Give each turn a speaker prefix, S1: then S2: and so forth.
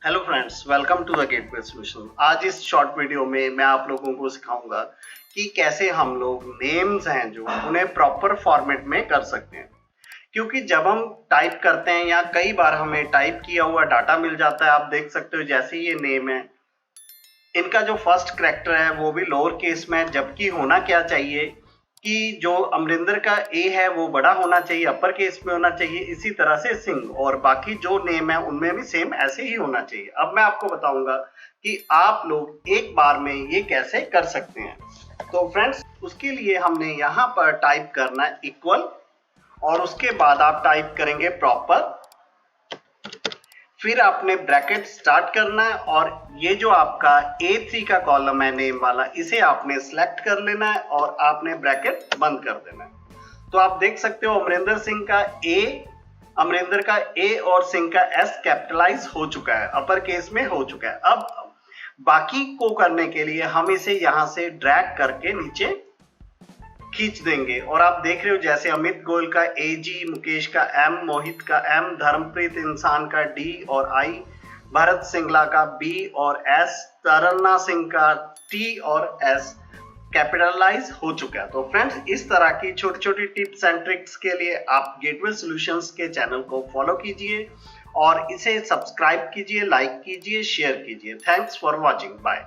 S1: Hello friends, welcome to the gateway solution. आज इस short video में मैं आप लोगों को सिखाऊंगा कि कैसे हम लोग नेम्स हैं जो उन्हें प्रॉपर फॉर्मेट में कर सकते हैं। क्योंकि जब हम टाइप करते हैं या कई बार हमें टाइप किया हुआ डाटा मिल जाता है, आप देख सकते हो जैसे ये नेम है, इनका जो फर्स्ट कैरेक्टर है वो भी लोअर केस में है, जबकि होना क्या चाहिए कि जो अमरिंदर का ए है वो बड़ा होना चाहिए, अपर केस में होना चाहिए। इसी तरह से सिंह और बाकी जो नेम है उनमें भी सेम ऐसे ही होना चाहिए। अब मैं आपको बताऊंगा कि आप लोग एक बार में ये कैसे कर सकते हैं। तो फ्रेंड्स, उसके लिए हमने यहाँ पर टाइप करना है इक्वल, और उसके बाद आप टाइप करेंगे प्रॉपर। फिर आपने ब्रैकेट स्टार्ट करना है और ये जो आपका A3 का कॉलम है नेम वाला, इसे आपने सिलेक्ट कर लेना है और आपने ब्रैकेट बंद कर देना है। तो आप देख सकते हो अमरिंदर का ए और सिंह का एस कैपिटलाइज हो चुका है, अपर केस में हो चुका है। अब बाकी को करने के लिए हम इसे यहां से ड्रैग करके नीचे खींच देंगे और आप देख रहे हो जैसे अमित गोयल का AG, मुकेश का M, मोहित का M, धर्मप्रीत इंसान का D और I, भरत सिंगला का B और S, तरन्ना सिंह का T और S कैपिटलाइज हो चुका है। तो फ्रेंड्स, इस तरह की छोटी छोटी टिप्स एंड ट्रिक्स के लिए आप गेटवे सॉल्यूशंस के चैनल को फॉलो कीजिए और इसे सब्सक्राइब कीजिए, लाइक कीजिए, शेयर कीजिए। Thanks for watching. बाय।